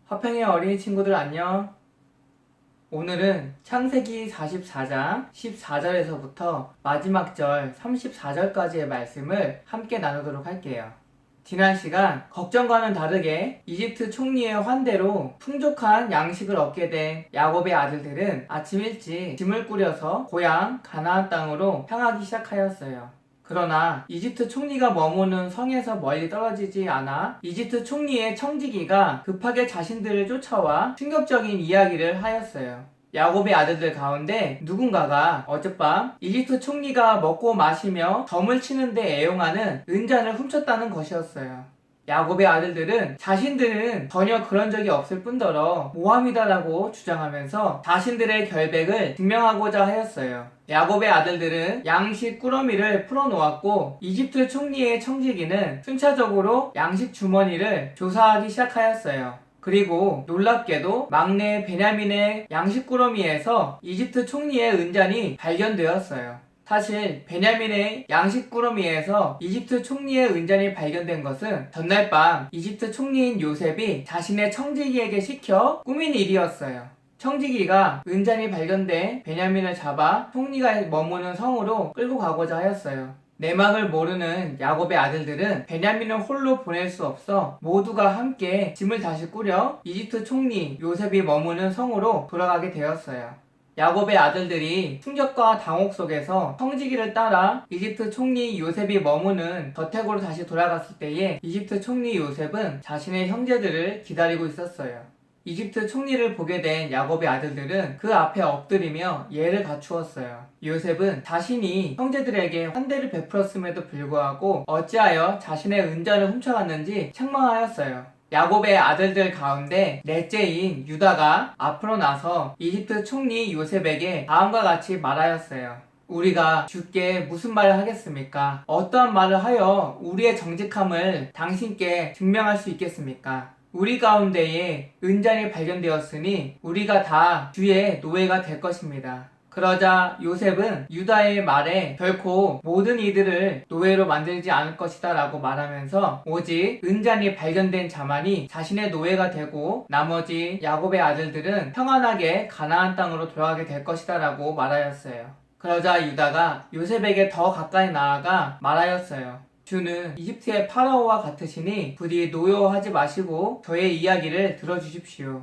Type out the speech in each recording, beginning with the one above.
화평의 어린이 친구들 안녕. 오늘은 창세기 44장 14절에서부터 마지막 절 34절까지의 말씀을 함께 나누도록 할게요. 지난 시간 걱정과는 다르게 이집트 총리의 환대로 풍족한 양식을 얻게 된 야곱의 아들들은 아침 일찍 짐을 꾸려서 고향 가나안 땅으로 향하기 시작하였어요. 그러나 이집트 총리가 머무는 성에서 멀리 떨어지지 않아 이집트 총리의 청지기가 급하게 자신들을 쫓아와 충격적인 이야기를 하였어요. 야곱의 아들들 가운데 누군가가 어젯밤 이집트 총리가 먹고 마시며 덤을 치는데 애용하는 은잔을 훔쳤다는 것이었어요. 야곱의 아들들은 자신들은 전혀 그런 적이 없을 뿐더러 모함이다라고 주장하면서 자신들의 결백을 증명하고자 하였어요. 야곱의 아들들은 양식 꾸러미를 풀어놓았고 이집트 총리의 청지기는 순차적으로 양식 주머니를 조사하기 시작하였어요. 그리고 놀랍게도 막내 베냐민의 양식 꾸러미에서 이집트 총리의 은잔이 발견되었어요. 사실 베냐민의 양식 꾸러미에서 이집트 총리의 은잔이 발견된 것은 전날 밤 이집트 총리인 요셉이 자신의 청지기에게 시켜 꾸민 일이었어요. 청지기가 은잔이 발견돼 베냐민을 잡아 총리가 머무는 성으로 끌고 가고자 하였어요. 내막을 모르는 야곱의 아들들은 베냐민을 홀로 보낼 수 없어 모두가 함께 짐을 다시 꾸려 이집트 총리 요셉이 머무는 성으로 돌아가게 되었어요. 야곱의 아들들이 충격과 당혹 속에서 청지기를 따라 이집트 총리 요셉이 머무는 저택으로 다시 돌아갔을 때에 이집트 총리 요셉은 자신의 형제들을 기다리고 있었어요. 이집트 총리를 보게 된 야곱의 아들들은 그 앞에 엎드리며 예를 갖추었어요. 요셉은 자신이 형제들에게 환대를 베풀었음에도 불구하고 어찌하여 자신의 은잔을 훔쳐갔는지 책망하였어요. 야곱의 아들들 가운데 넷째인 유다가 앞으로 나서 이집트 총리 요셉에게 다음과 같이 말하였어요. 우리가 주께 무슨 말을 하겠습니까? 어떠한 말을 하여 우리의 정직함을 당신께 증명할 수 있겠습니까? 우리 가운데에 은잔이 발견되었으니 우리가 다 주의 노예가 될 것입니다. 그러자 요셉은 유다의 말에 결코 모든 이들을 노예로 만들지 않을 것이다 라고 말하면서 오직 은잔이 발견된 자만이 자신의 노예가 되고 나머지 야곱의 아들들은 평안하게 가나안 땅으로 돌아가게 될 것이다 라고 말하였어요. 그러자 유다가 요셉에게 더 가까이 나아가 말하였어요. 주는 이집트의 파라오와 같으시니 부디 노여워하지 마시고 저의 이야기를 들어주십시오.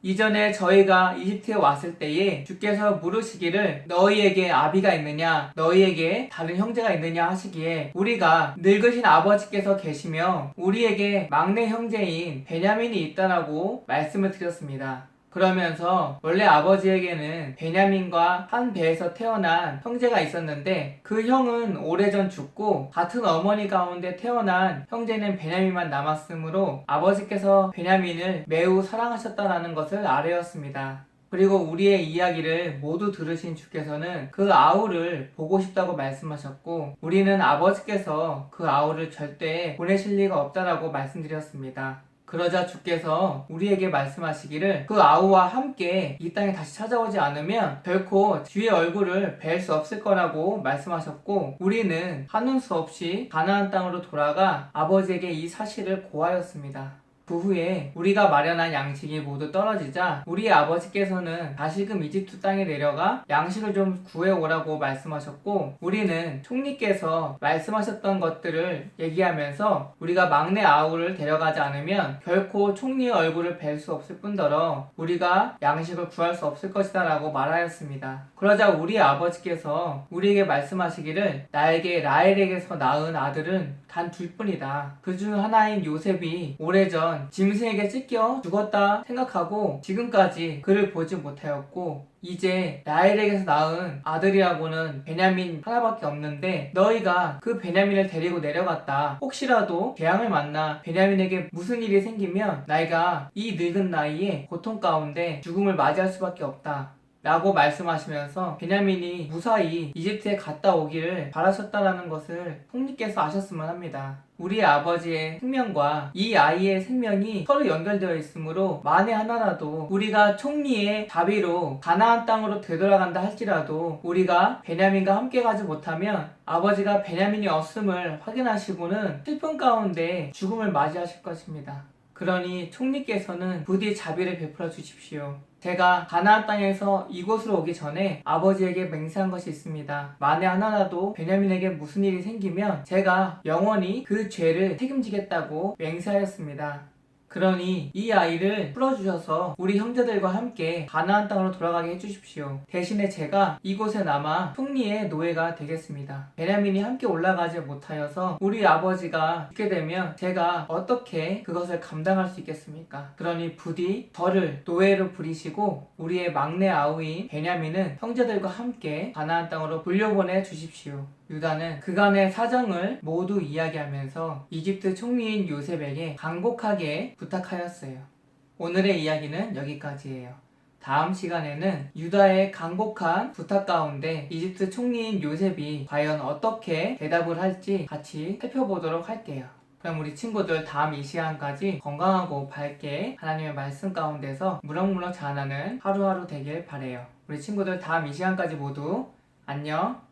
이전에 저희가 이집트에 왔을 때에 주께서 물으시기를 너희에게 아비가 있느냐 너희에게 다른 형제가 있느냐 하시기에 우리가 늙으신 아버지께서 계시며 우리에게 막내 형제인 베냐민이 있다라고 말씀을 드렸습니다. 그러면서 원래 아버지에게는 베냐민과 한 배에서 태어난 형제가 있었는데 그 형은 오래전 죽고 같은 어머니 가운데 태어난 형제는 베냐민만 남았으므로 아버지께서 베냐민을 매우 사랑하셨다라는 것을 아뢰었습니다. 그리고 우리의 이야기를 모두 들으신 주께서는 그 아우를 보고 싶다고 말씀하셨고 우리는 아버지께서 그 아우를 절대 보내실 리가 없다라고 말씀드렸습니다. 그러자 주께서 우리에게 말씀하시기를 그 아우와 함께 이 땅에 다시 찾아오지 않으면 결코 주의 얼굴을 뵐 수 없을 거라고 말씀하셨고 우리는 하는 수 없이 가나안 땅으로 돌아가 아버지에게 이 사실을 고하였습니다. 그 후에 우리가 마련한 양식이 모두 떨어지자 우리 아버지께서는 다시금 이집트 땅에 내려가 양식을 좀 구해오라고 말씀하셨고 우리는 총리께서 말씀하셨던 것들을 얘기하면서 우리가 막내 아우를 데려가지 않으면 결코 총리의 얼굴을 뵐 수 없을 뿐더러 우리가 양식을 구할 수 없을 것이다 라고 말하였습니다. 그러자 우리 아버지께서 우리에게 말씀하시기를 나에게 라헬에게서 낳은 아들은 단 둘뿐이다. 그 중 하나인 요셉이 오래전 짐승에게 찢겨 죽었다 생각하고 지금까지 그를 보지 못하였고 이제 라헬에게서 낳은 아들이라고는 베냐민 하나밖에 없는데 너희가 그 베냐민을 데리고 내려갔다. 혹시라도 재앙을 만나 베냐민에게 무슨 일이 생기면 나이가 이 늙은 나이에 고통 가운데 죽음을 맞이할 수밖에 없다. 라고 말씀하시면서 베냐민이 무사히 이집트에 갔다 오기를 바라셨다라는 것을 총리께서 아셨으면 합니다. 우리 아버지의 생명과 이 아이의 생명이 서로 연결되어 있으므로 만에 하나라도 우리가 총리의 자비로 가나안 땅으로 되돌아간다 할지라도 우리가 베냐민과 함께 가지 못하면 아버지가 베냐민이 없음을 확인하시고는 슬픔 가운데 죽음을 맞이하실 것입니다. 그러니 총리께서는 부디 자비를 베풀어 주십시오. 제가 가나안 땅에서 이곳으로 오기 전에 아버지에게 맹세한 것이 있습니다. 만에 하나라도 베냐민에게 무슨 일이 생기면 제가 영원히 그 죄를 책임지겠다고 맹세하였습니다. 그러니 이 아이를 풀어주셔서 우리 형제들과 함께 가나안 땅으로 돌아가게 해주십시오. 대신에 제가 이곳에 남아 총리의 노예가 되겠습니다. 베냐민이 함께 올라가지 못하여서 우리 아버지가 죽게 되면 제가 어떻게 그것을 감당할 수 있겠습니까? 그러니 부디 저를 노예로 부리시고 우리의 막내 아우인 베냐민은 형제들과 함께 가나안 땅으로 돌려보내 주십시오. 유다는 그간의 사정을 모두 이야기하면서 이집트 총리인 요셉에게 간곡하게 부탁하였어요. 오늘의 이야기는 여기까지예요. 다음 시간에는 유다의 간곡한 부탁 가운데 이집트 총리인 요셉이 과연 어떻게 대답을 할지 같이 살펴보도록 할게요. 그럼 우리 친구들 다음 이 시간까지 건강하고 밝게 하나님의 말씀 가운데서 무럭무럭 자라나는 하루하루 되길 바래요. 우리 친구들 다음 이 시간까지 모두 안녕.